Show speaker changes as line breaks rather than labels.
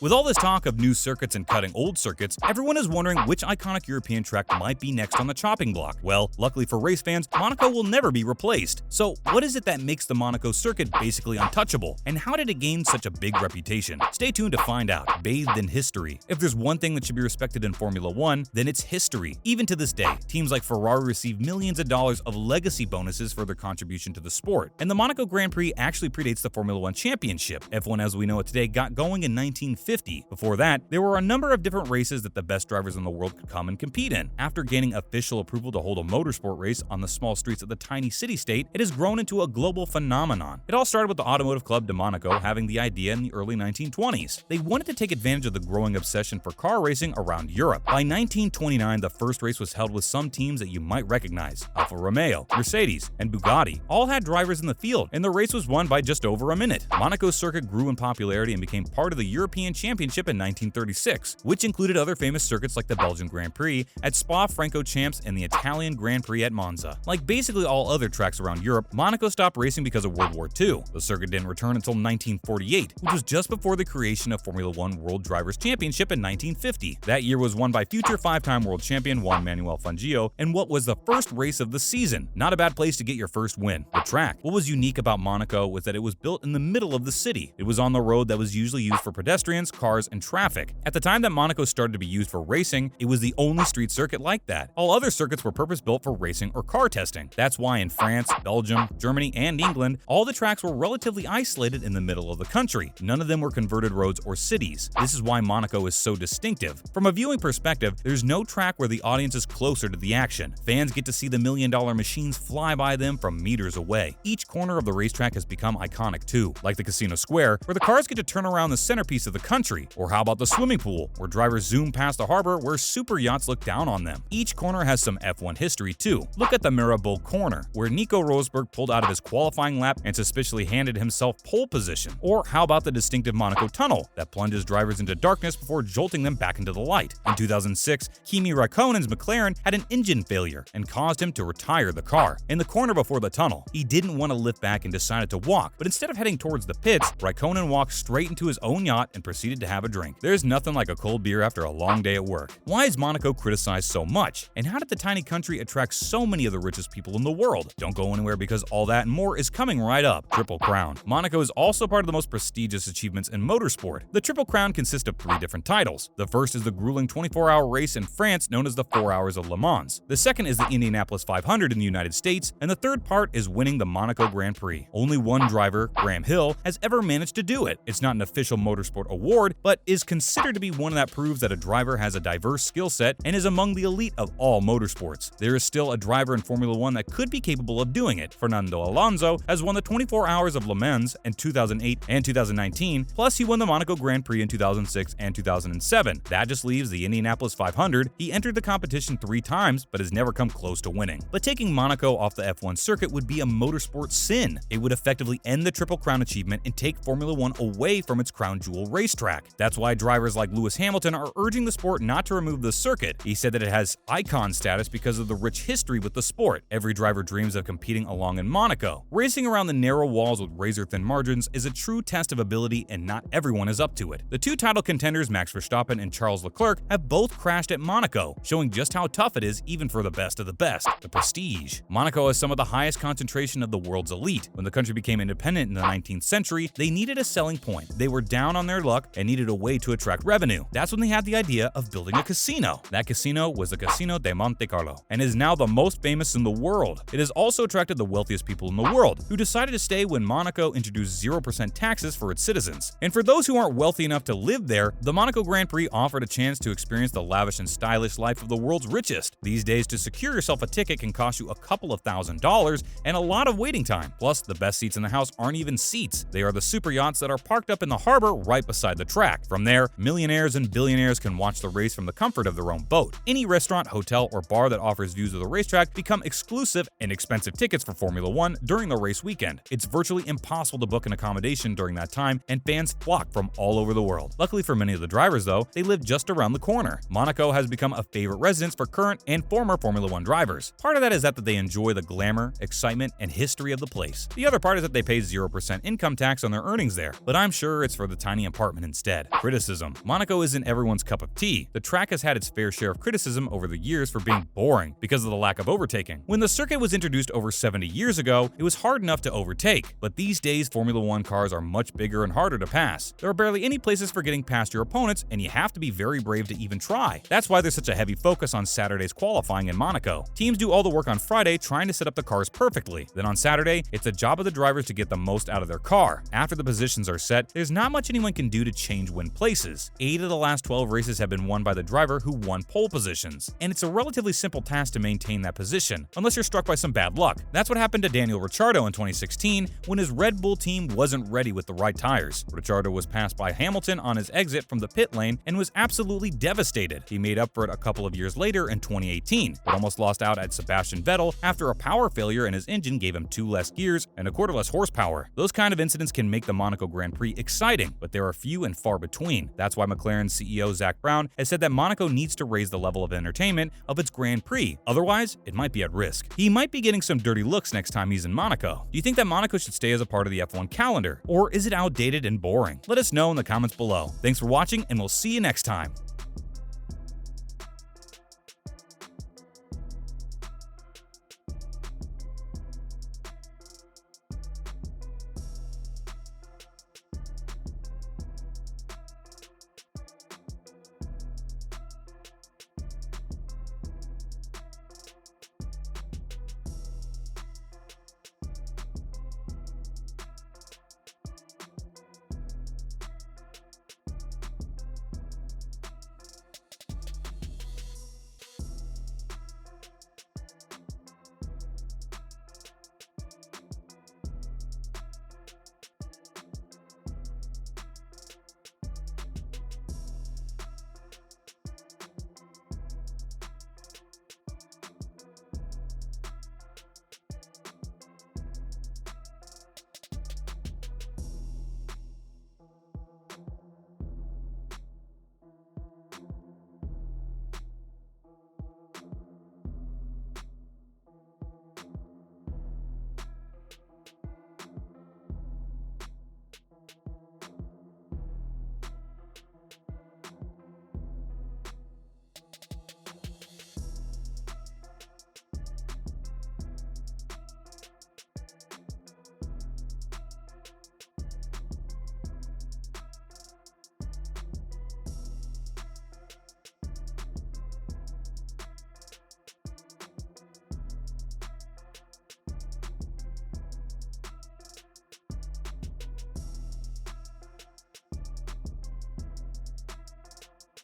With all this talk of new circuits and cutting old circuits, everyone is wondering which iconic European track might be next on the chopping block. Well, luckily for race fans, Monaco will never be replaced. So what is it that makes the Monaco circuit basically untouchable? And how did it gain such a big reputation? Stay tuned to find out. Bathed in history. If there's one thing that should be respected in Formula One, then it's history. Even to this day, teams like Ferrari receive millions of dollars of legacy bonuses for their contribution to the sport. And the Monaco Grand Prix actually predates the Formula One Championship. F1 as we know it today got going in 1950. Before that, there were a number of different races that the best drivers in the world could come and compete in. After gaining official approval to hold a motorsport race on the small streets of the tiny city-state, it has grown into a global phenomenon. It all started with the Automotive Club de Monaco having the idea in the early 1920s. They wanted to take advantage of the growing obsession for car racing around Europe. By 1929, the first race was held with some teams that you might recognize. Alfa Romeo, Mercedes, and Bugatti all had drivers in the field, and the race was won by just over a minute. Monaco's circuit grew in popularity and became part of the European Championship in 1936, which included other famous circuits like the Belgian Grand Prix at Spa-Francorchamps and the Italian Grand Prix at Monza. Like basically all other tracks around Europe, Monaco stopped racing because of World War II. The circuit didn't return until 1948, which was just before the creation of Formula One World Drivers' Championship in 1950. That year was won by future five-time world champion Juan Manuel Fangio, and what was the first race of the season. Not a bad place to get your first win. The track. What was unique about Monaco was that it was built in the middle of the city. It was on the road that was usually used for pedestrians, cars, and traffic. At the time that Monaco started to be used for racing, it was the only street circuit like that. All other circuits were purpose-built for racing or car testing. That's why in France, Belgium, Germany, and England, all the tracks were relatively isolated in the middle of the country. None of them were converted roads or cities. This is why Monaco is so distinctive. From a viewing perspective, there's no track where the audience is closer to the action. Fans get to see the million-dollar machines fly by them from meters away. Each corner of the racetrack has become iconic too, like the Casino Square, where the cars get to turn around the centerpiece of the country. Or how about the swimming pool, where drivers zoom past the harbor where super yachts look down on them. Each corner has some F1 history too. Look at the Mirabeau corner, where Nico Rosberg pulled out of his qualifying lap and suspiciously handed himself pole position. Or how about the distinctive Monaco tunnel that plunges drivers into darkness before jolting them back into the light. In 2006, Kimi Raikkonen's McLaren had an engine failure and caused him to retire the car. In the corner before the tunnel, he didn't want to lift back and decided to walk, but instead of heading towards the pits, Raikkonen walked straight into his own yacht and proceeded to have a drink. There's nothing like a cold beer after a long day at work. Why is Monaco criticized so much? And how did the tiny country attract so many of the richest people in the world? Don't go anywhere because all that and more is coming right up. Triple Crown. Monaco is also part of the most prestigious achievements in motorsport. The Triple Crown consists of 3 different titles. The first is the grueling 24-hour race in France known as the 4 Hours of Le Mans. The second is the Indianapolis 500 in the United States, and the third part is winning the Monaco Grand Prix. Only one driver, Graham Hill, has ever managed to do it. It's not an official motorsport award, but is considered to be one that proves that a driver has a diverse skill set and is among the elite of all motorsports. There is still a driver in Formula One that could be capable of doing it. Fernando Alonso has won the 24 Hours of Le Mans in 2008 and 2019, plus he won the Monaco Grand Prix in 2006 and 2007. That just leaves the Indianapolis 500. He entered the competition 3 times, but has never come close to winning. But taking Monaco off the F1 circuit would be a motorsport sin. It would effectively end the Triple Crown achievement and take Formula One away from its crown jewel racetrack. That's why drivers like Lewis Hamilton are urging the sport not to remove the circuit. He said that it has icon status because of the rich history with the sport. Every driver dreams of competing along in Monaco. Racing around the narrow walls with razor-thin margins is a true test of ability, and not everyone is up to it. The 2 title contenders, Max Verstappen and Charles Leclerc, have both crashed at Monaco, showing just how tough it is even for the best of the best. The prestige. Monaco has some of the highest concentration of the world's elite. When the country became independent in the 19th century, they needed a selling point. They were down on their luck and needed a way to attract revenue. That's when they had the idea of building a casino. That casino was the Casino de Monte Carlo and is now the most famous in the world. It has also attracted the wealthiest people in the world, who decided to stay when Monaco introduced 0% taxes for its citizens. And for those who aren't wealthy enough to live there, the Monaco Grand Prix offered a chance to experience the lavish and stylish life of the world's richest. These days, to secure yourself a ticket can cost you a couple of $1,000s and a lot of waiting time. Plus, the best seats in the house aren't even seats. They are the super yachts that are parked up in the harbor right beside the track. From there, millionaires and billionaires can watch the race from the comfort of their own boat. Any restaurant, hotel, or bar that offers views of the racetrack become exclusive and expensive tickets for Formula One during the race weekend. It's virtually impossible to book an accommodation during that time, and fans flock from all over the world. Luckily for many of the drivers though, they live just around the corner. Monaco has become a favorite residence for current and former Formula One drivers. Part of that is that they enjoy the glamour, excitement, and history of the place. The other part is that they pay 0% income tax on their earnings there, but I'm sure it's for the tiny apartment instead. Criticism. Monaco isn't everyone's cup of tea. The track has had its fair share of criticism over the years for being boring because of the lack of overtaking. When the circuit was introduced over 70 years ago, it was hard enough to overtake, but these days Formula 1 cars are much bigger and harder to pass. There are barely any places for getting past your opponents, and you have to be very brave to even try. That's why there's such a heavy focus on Saturday's qualifying in Monaco. Teams do all the work on Friday trying to set up the cars perfectly. Then on Saturday, it's the job of the drivers to get the most out of their car. After the positions are set, there's not much anyone can do to change win places. 8 of the last 12 races have been won by the driver who won pole positions, and it's a relatively simple task to maintain that position, unless you're struck by some bad luck. That's what happened to Daniel Ricciardo in 2016 when his Red Bull team wasn't ready with the right tires. Ricciardo was passed by Hamilton on his exit from the pit lane and was absolutely devastated. He made up for it a couple of years later in 2018, but almost lost out at Sebastian Vettel after a power failure and his engine gave him 2 less gears and a quarter less horsepower. Those kind of incidents can make the Monaco Grand Prix exciting, but there are few and far between. That's why McLaren's CEO Zak Brown has said that Monaco needs to raise the level of entertainment of its Grand Prix, otherwise it might be at risk. He might be getting some dirty looks next time he's in Monaco. Do you think that Monaco should stay as a part of the F1 calendar, or is it outdated and boring? Let us know in the comments below. Thanks for watching, and we'll see you next time.